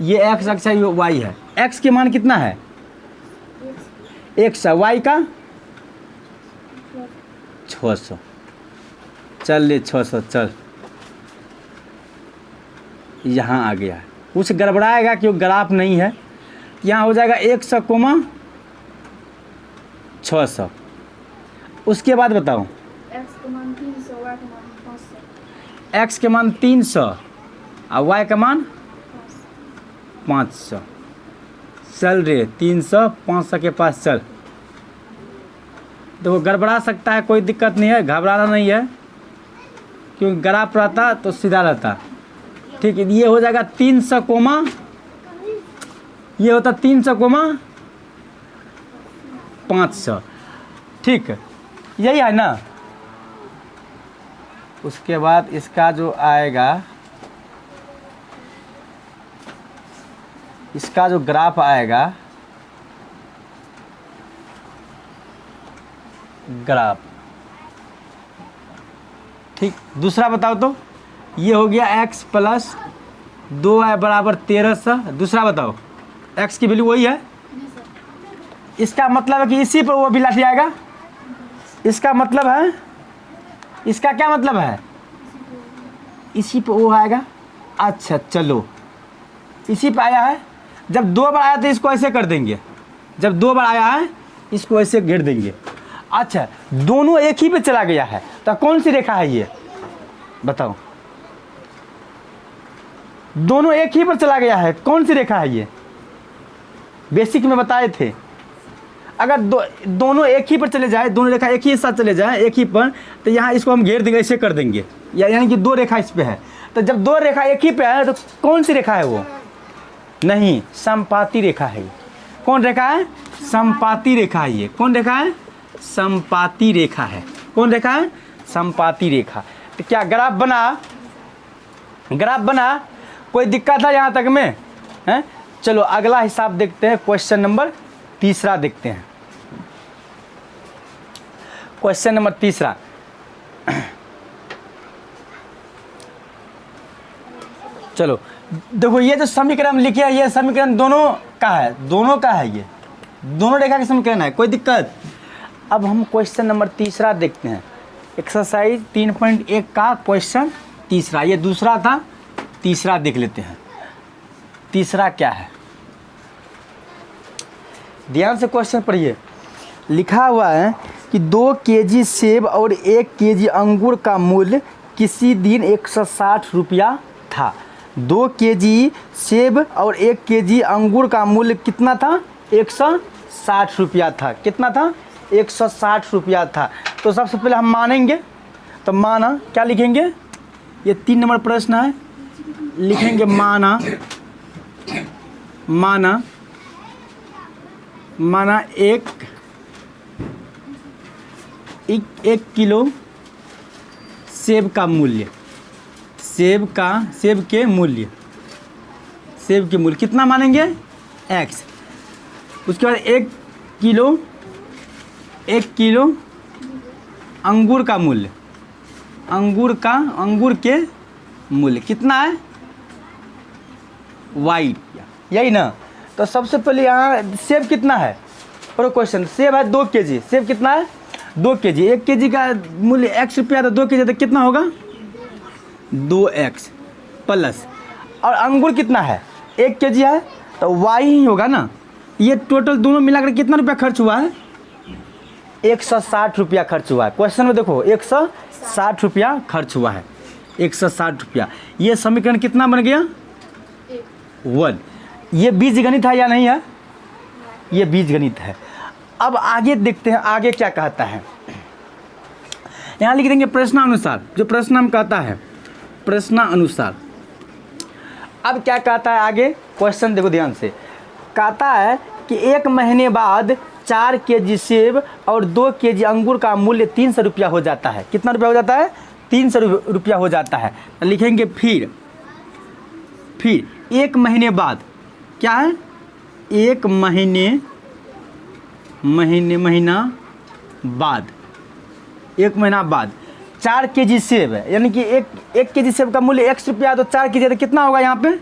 ये x अक्ष है, ये y है। x के मान कितना है 100, y का 600। चल ले 600, चल यहाँ आ गया। कुछ गड़बड़ाएगा क्योंकि ग्राफ नहीं है। यहाँ हो जाएगा 100 कोमा 600। उसके बाद बताओ x का मान 300, y का मान 500। x के मान 300 और y का मान 500। चल रे 300 500 के पास चल। देखो गड़बड़ा सकता है, कोई दिक्कत नहीं है, घबराना नहीं है, क्योंकि ग्राफ रहता तो सीधा रहता, ठीक है। ये हो जाएगा 300 कोमा, ये होता 300 कोमा 500, ठीक है, यही है ना। उसके बाद इसका जो आएगा, इसका जो ग्राफ आएगा, ग्राफ, ठीक। दूसरा बताओ तो, ये हो गया x प्लस 2y बराबर 1300। दूसरा बताओ, x की वैल्यू वही है। इसका मतलब है कि इसी पर वो भी लाठी आएगा। इसका मतलब है, इसका क्या मतलब है, इसी पे वो आएगा। अच्छा चलो, इसी पे आया है। जब 2 बार आया तो इसको ऐसे कर देंगे, जब 2 बार आया है इसको ऐसे घेर देंगे। अच्छा दोनों एक ही पे चला गया है, तो कौन सी रेखा है ये बताओ? दोनों एक ही पर चला गया है, कौन सी रेखा है ये? बेसिक में बताए थे, अगर दोनों एक ही पर चले जाए, दोनों रेखा एक ही साथ चले जाए एक ही पर, तो यहाँ इसको हम घेर देंगे, ऐसे कर देंगे, यानी कि दो रेखा इस पे है। तो जब दो रेखा एक ही पे है तो कौन सी रेखा है वो? नहीं, समपाती रेखा है ये। कौन रेखा है? समपाती रेखा है ये। कौन रेखा है? समपाती रेखा है। कौन रेखा है? समपाती रेखा। तो क्या ग्राफ बना? ग्राफ बना? कोई दिक्कत है यहाँ तक में? हैं? चलो अगला हिसाब देखते हैं, क्वेश्चन नंबर 3 देखते हैं। Question number 3। चलो देखो, ये जो समीकरण लिखे हैं ये समीकरण दोनों का है, दोनों का है, ये दोनों रेखा के समीकरण है, कोई दिक्कत? अब हम क्वेश्चन नंबर 3 देखते हैं। एक्सरसाइज 3.1 का क्वेश्चन 3, ये दूसरा था, 3 देख लेते हैं। 3 क्या है? ध्यान से क्वेश्चन पढ़िए। लिखा हुआ है कि 2 केजी सेब और 1 केजी अंगूर का मूल्य किसी दिन 160 रुपया था। 2 केजी सेब और 1 केजी अंगूर का मूल्य कितना था? 160 रुपया था। कितना था? 160 रुपया था। तो सबसे पहले हम मानेंगे, तो माना क्या लिखेंगे? ये 3 नंबर प्रश्न है, लिखेंगे माना। माना माना एक किलो सेब का मूल्य, सेब के मूल्य कितना मानेंगे? x। उसके बाद 1 किलो अंगूर का मूल्य, अंगूर के मूल्य कितना है? y। यही ना? तो सबसे पहले यहाँ सेब कितना है? और क्वेश्चन, सेब है 2 केजी। सेब कितना है? 2 केजी। 1 केजी का मूल्य x रुपया, तो 2 केजी तो कितना होगा? 2x प्लस, और अंगूर कितना है? 1 केजी है, तो y ही होगा ना। ये टोटल दोनों मिलाकर कितना रुपया खर्च हुआ है? 160 रुपया खर्च हुआ है। क्वेश्चन में देखो 160 रुपया खर्च हुआ है, 160 रुपया। ये समीकरण कितना बन गया? 1। ये बीजगणित है या नहीं है? ये बीजगणित है। अब आगे देखते हैं आगे क्या कहता है। यहाँ लिख देंगे प्रश्नानुसार, जो प्रश्न हम कहता है प्रश्नानुसार। अब क्या कहता है आगे? क्वेश्चन देखो ध्यान से। कहता है कि 1 महीने बाद 4 केजी सेब और 2 केजी अंगूर का मूल्य 300 रुपया हो जाता है। कितना रुपया हो जाता है? 300 रुपया हो जाता है। तो लिखेंगे फिर 1 महीने बाद, क्या है? 1 महीना बाद, 1 महीना बाद 4 केजी सेब है, यानी कि एक केजी सेब का मूल्य x रुपया, तो 4 केजी तो कितना होगा यहाँ पे?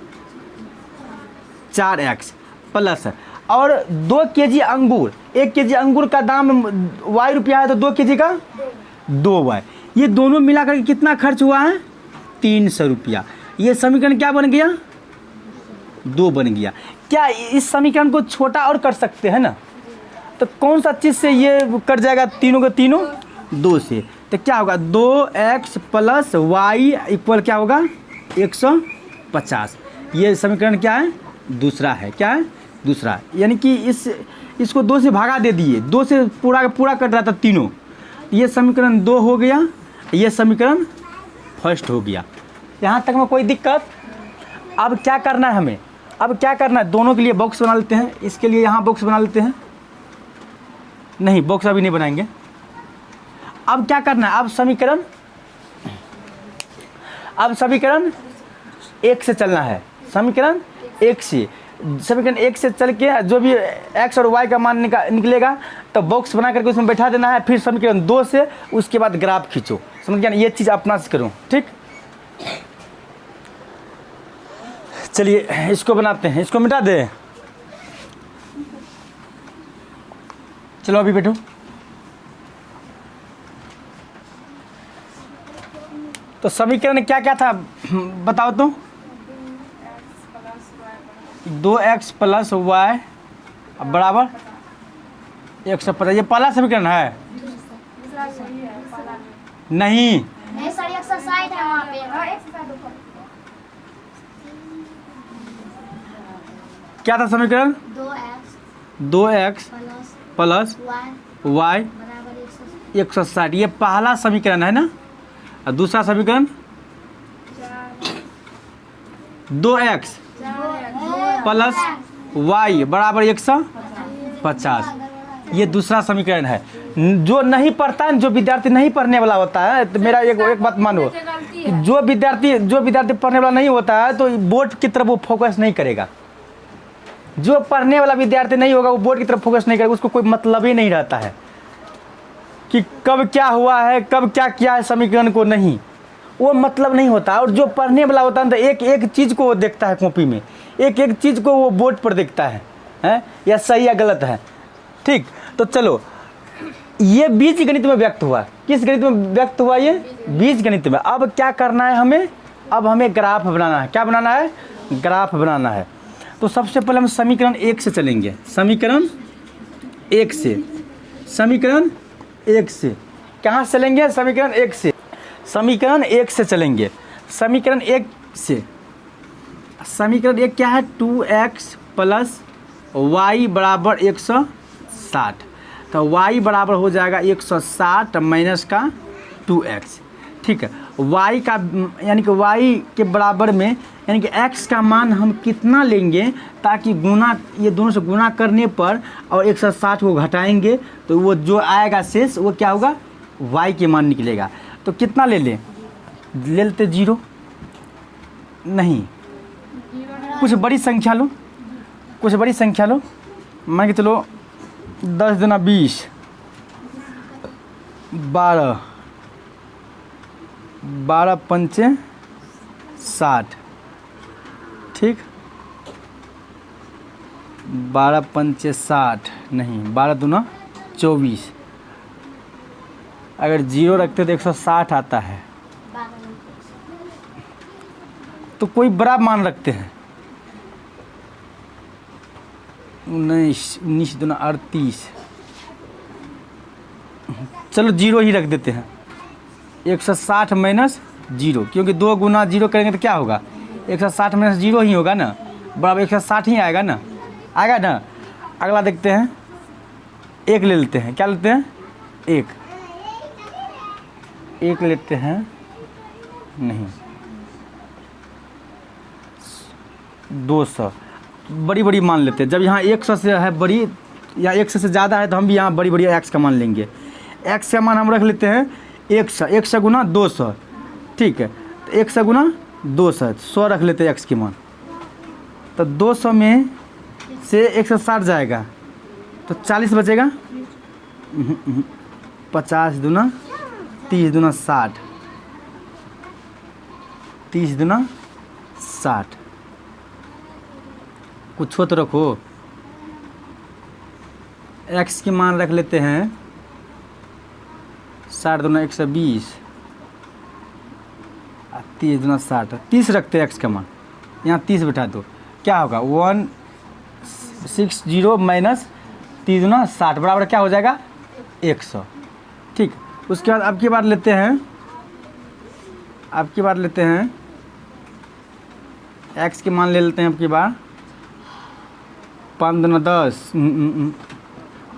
4x प्लस, और 2 केजी अंगूर, 1 केजी अंगूर का दाम y रुपया है, तो 2 केजी का 2y। ये दोनों मिलाकर कितना खर्च हुआ है? 300 रुपया। ये समीकरण क्या बन गया? 2 बन गया। क्या इस समीकरण को छोटा और कर सकते हैं ना? तो कौन सा चीज़ से ये कट जाएगा? तीनों के तीनों 2 से। तो क्या होगा? 2x प्लस y इक्वल क्या होगा? 150। ये समीकरण क्या है? दूसरा है। क्या है? दूसरा। यानी कि इसको 2 से भागा दे दिए, 2 से पूरा कट रहा था तीनों। ये समीकरण 2 हो गया, ये समीकरण फर्स्ट हो गया। यहाँ तक में कोई दिक्कत? अब क्या करना है हमें? अब क्या करना है? दोनों के लिए बॉक्स बना लेते हैं। इसके लिए यहाँ बॉक्स बना लेते हैं। नहीं, बॉक्स अभी नहीं बनाएंगे। अब क्या करना है? अब समीकरण 1 से चलना है। समीकरण 1 से चल के जो भी x और y का मान निकलेगा, तो बॉक्स बना करके उसमें बैठा देना है। फिर समीकरण 2 से उसके बाद ग्राफ खींचो। समझ गया ना? ये चीज़ अपना से करो, ठीक? चलिए इसको बनाते हैं, इसको मिटा दे। चलो अभी बैठो। तो समीकरण क्या क्या था बताओ तो? 2x प्लस y बराबर 150। ये पहला समीकरण है? नहीं सर, एक्सरसाइज है वहाँ पे। क्या था समीकरण? 2x प्लस y वाई बराबर 160 160। ये पहला समीकरण है ना। और दूसरा समीकरण 2x प्लस वाई बराबर 150। ये दूसरा समीकरण है। जो नहीं पढ़ता है, जो विद्यार्थी नहीं पढ़ने वाला होता है, तो मेरा एक बात मानो, जो विद्यार्थी पढ़ने वाला नहीं होता है तो बोर्ड की तरफ वो फोकस नहीं करेगा। जो पढ़ने वाला विद्यार्थी नहीं होगा वो बोर्ड की तरफ फोकस नहीं करेगा, उसको कोई मतलब ही नहीं रहता है कि कब क्या हुआ है, कब क्या किया है समीकरण को, नहीं, वो मतलब नहीं होता। और जो पढ़ने वाला होता है तो एक एक चीज़ को वो देखता है कॉपी में, एक एक चीज़ को वो बोर्ड पर देखता है, या सही या गलत है। ठीक, तो चलो, ये बीज गणित में व्यक्त हुआ। किस गणित में व्यक्त हुआ? ये बीज गणित में। अब क्या करना है हमें? अब हमें ग्राफ बनाना है। क्या बनाना है? ग्राफ बनाना है। तो सबसे पहले हम समीकरण 1 से चलेंगे। समीकरण 1 से, समीकरण 1 से कहाँ से चलेंगे? समीकरण 1 से, समीकरण 1 से चलेंगे। समीकरण 1 से, समीकरण 1 क्या है? 2x प्लस वाई बराबर 160। तो y बराबर हो जाएगा 160 माइनस का 2x। ठीक है, y का यानी कि y के बराबर में, यानी कि x का मान हम कितना लेंगे, ताकि गुना, ये दोनों से गुना करने पर और 160 को घटाएंगे तो वो जो आएगा शेष वो क्या होगा? y के मान निकलेगा। तो कितना ले लेते 0? नहीं, कुछ बड़ी संख्या लो, कुछ बड़ी संख्या लो। मान के चलो 10 दूना 20, 12, 12 पंचे 60। ठीक, 12 पंचे 60 नहीं, 12 दूना 24। अगर 0 रखते तो 160 आता है। तो कोई बड़ा मान रखते हैं। 19 दूना 38। चलो 0 ही रख देते हैं। 160 माइनस 0, क्योंकि 2 गुना 0 करेंगे तो क्या होगा? 160 माइनस 0 ही होगा ना, बराबर 160 ही आएगा ना, आएगा ना। अगला देखते हैं, 1 ले लेते हैं। क्या लेते हैं? 1 लेते हैं, नहीं, 200। बड़ी बड़ी मान लेते हैं। जब यहाँ 100 से है बड़ी या 100 से ज़्यादा है तो हम भी यहाँ बड़ी बड़ी x का मान लेंगे। x का मान हम रख लेते हैं 100। 100 गुना 200। ठीक है, तो 100 गुना 200, 100 रख लेते हैं x के मान। तो 200 में से 160 जाएगा तो 40 बचेगा। 50 दूना 30 दूना 60, 30 दूना 60। कुछ हो तो रखो। x की मान रख लेते हैं 60 दूना 120, 30 दूना 60, 30 रखते हैं x का मान। यहाँ 30 बैठा दो, क्या होगा? 160 माइनस 30 दूना 60 बराबर क्या हो जाएगा? 100। ठीक, उसके बाद अब की बार लेते हैं, अब की बार लेते हैं x के मान ले लेते हैं अब की बार। 5 दूना 10,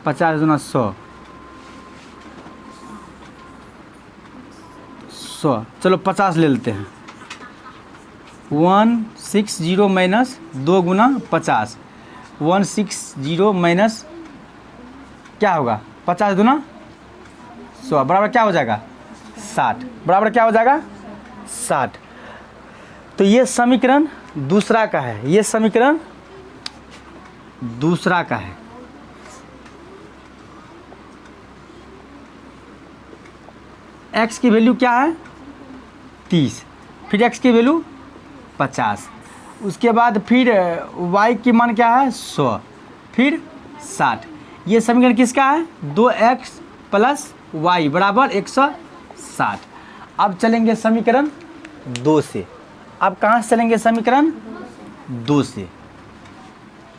50 दूना 100, 100। चलो 50 ले लेते हैं। 160 माइनस 2 गुना 50, 160 माइनस क्या होगा? 50 दूना 100 बराबर क्या हो जाएगा? 60। बराबर क्या हो जाएगा? 60। तो ये समीकरण दूसरा का है, ये समीकरण दूसरा का है। x की वैल्यू क्या है? 30। फिर x की वैल्यू 50। उसके बाद फिर y की मान क्या है? 100। फिर 60। ये समीकरण किसका है? 2x प्लस वाई बराबर 160। अब चलेंगे समीकरण 2 से। अब कहाँ से चलेंगे? समीकरण 2 से।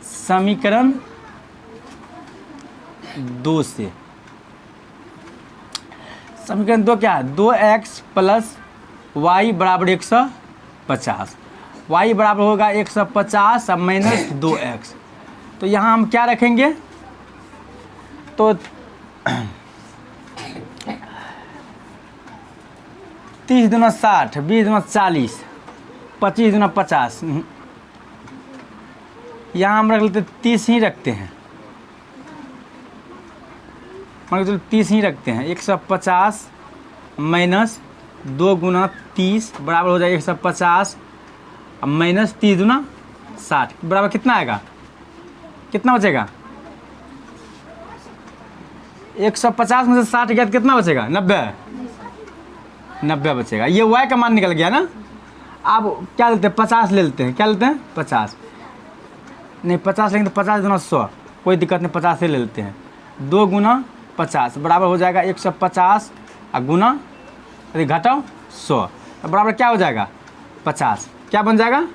समीकरण 2 से, समीकरण 2 क्या है? 2x प्लस वाई बराबर 150। y बराबर होगा 150 माइनस 2x। तो यहाँ हम क्या रखेंगे? तो 30 दूना 60, 20 दूना 40, 25 दूना 50। यहाँ हम रख लेते 30 ही रखते हैं, मान के चलो 30 ही रखते हैं। 150 माइनस 2 गुना 30 बराबर हो जाएगा 150 माइनस 30 दूना 60 बराबर कितना आएगा, कितना बचेगा? 150 में से 60 गया तो कितना बचेगा? 90 बचेगा। ये y का मान निकल गया ना। अब क्या लेते हैं? 50 ले लेते हैं। क्या लेते हैं? 50 नहीं, 50 लेंगे तो 50 दूना 100, कोई दिक्कत नहीं, 50 ही ले लेते हैं। 2 गुना 50 बराबर हो जाएगा 150 और गुना यदि घटाओ 100 तो बराबर क्या हो जाएगा? 50। क्या बन जाएगा?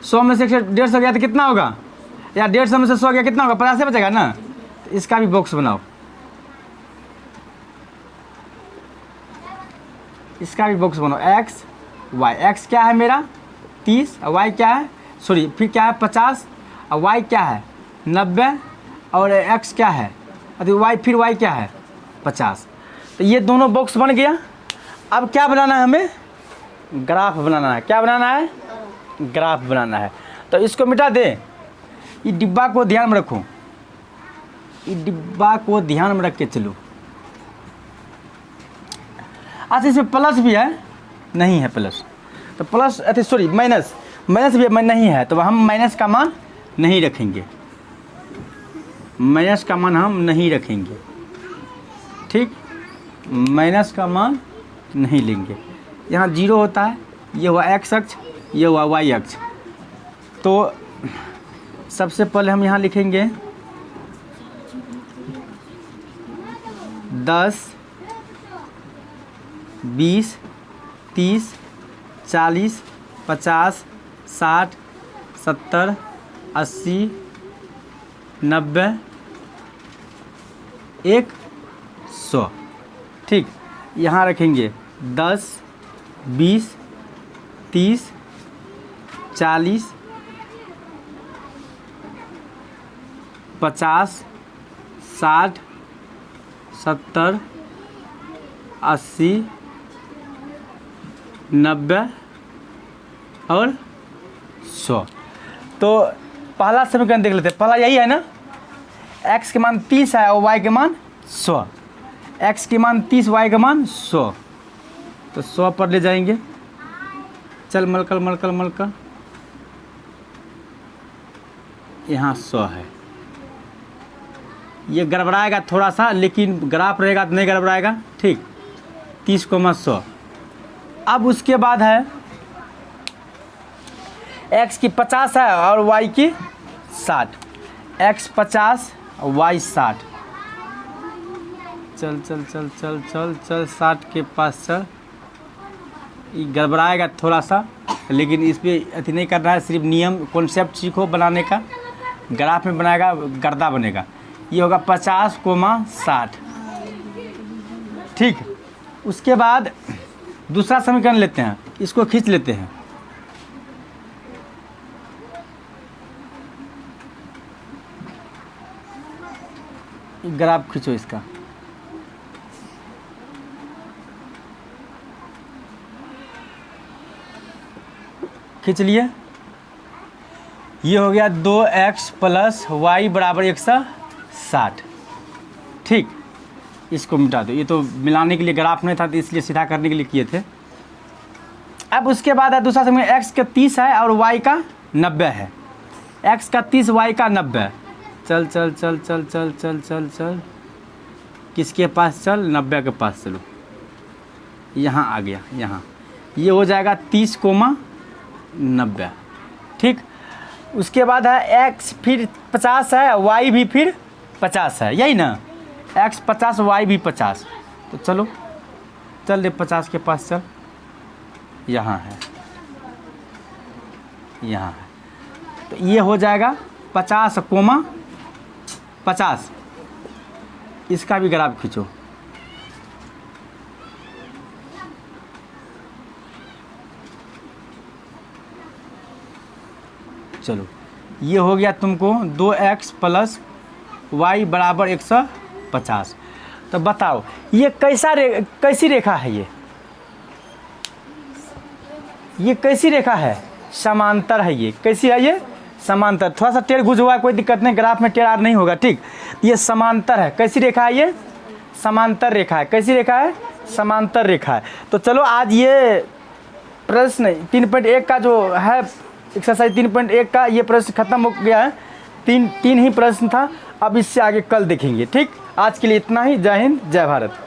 100 में से 150 गया तो कितना होगा? या 150 में से 100 गया कितना होगा? 50 बचेगा ना। तो इसका भी बॉक्स बनाओ, इसका भी बॉक्स बनाओ। एक्स वाई, एक्स क्या है मेरा 30 और वाई क्या है, सॉरी फिर क्या है 50 और वाई क्या है 90 और एक्स क्या है अरे वाई, फिर वाई क्या है 50। तो ये दोनों बॉक्स बन गया। अब क्या बनाना है हमें? ग्राफ बनाना है। क्या बनाना है? ग्राफ बनाना है। तो इसको मिटा दे, ये डिब्बा को ध्यान में रखो, ये डिब्बा को ध्यान में रख के चलो। अच्छा इसमें प्लस भी है? नहीं है प्लस, तो प्लस अरे सॉरी माइनस, माइनस भी नहीं है, तो हम माइनस का मान नहीं रखेंगे, माइनस का मान हम नहीं रखेंगे। ठीक, माइनस का मान नहीं लेंगे। यहाँ 0 होता है, ये हुआ x अक्ष, ये हुआ y अक्ष। तो सबसे पहले हम यहाँ लिखेंगे 10, 20, 30, 40, 50, 60, 70, 80, 90, 100। ठीक, यहाँ रखेंगे 10, 20, 30, 40, 50, 60, 70, 80, 90 और 100। तो पहला समीकरण देख लेते हैं। पहला यही है ना, x के मान 30 है और y के मान 100। x के मान 30, y के मान 100, तो 100 पर ले जाएंगे। चल मलकल मलकल मलकल, यहाँ 100 है। ये गड़बड़ाएगा थोड़ा सा, लेकिन ग्राफ रहेगा तो नहीं गड़बड़ाएगा। ठीक, 30 को 100। अब उसके बाद है x की 50 है और y की 60। x 50 और y 60। चल चल चल चल चल चल 60 के पास चल। ये गड़बड़ाएगा थोड़ा सा, लेकिन इस पर अति नहीं करना है, सिर्फ नियम कॉन्सेप्ट सीखो बनाने का। ग्राफ में बनाएगा गर्दा बनेगा। ये होगा 50 कोमा 60। ठीक, उसके बाद दूसरा समीकरण लेते हैं, इसको खींच लेते हैं। ग्राफ खींचो इसका। खींच लिए। ये हो गया 2x प्लस वाई बराबर 160। ठीक, इसको मिटा दो, ये तो मिलाने के लिए ग्राफ नहीं था, तो इसलिए सीधा करने के लिए किए थे। अब उसके बाद है दूसरा समीकरण, x का 30 है और y का 90 है। x का 30, y का 90। चल चल चल चल चल चल चल चल, किसके पास चल? 90 के पास चलो। यहाँ आ गया, यहाँ ये हो जाएगा 30 कोमा 90। ठीक, उसके बाद है x फिर 50 है, y भी फिर 50 है, यही ना। x 50, y भी 50। तो चलो चल रे 50 के पास चल। यहाँ है, यहाँ है। तो ये हो जाएगा 50 कोमा 50। इसका भी ग्राफ खींचो। चलो, ये हो गया तुमको 2x प्लस y बराबर 150। तो बताओ ये कैसी रेखा है? ये कैसी रेखा है? समांतर है। ये कैसी है? ये समांतर। थोड़ा सा टेढ़ गुज हुआ है, कोई दिक्कत नहीं, ग्राफ में टेढ़ नहीं होगा, ठीक। ये समांतर है। कैसी रेखा है? ये समांतर रेखा है। कैसी रेखा है? समांतर रेखा है। तो चलो आज ये प्रश्न 3.1 का जो है एक्सरसाइज 3.1 का ये प्रश्न खत्म हो गया है। तीन ही प्रश्न था, अब इससे आगे कल देखेंगे, ठीक। आज के लिए इतना ही। जय हिंद, जय भारत।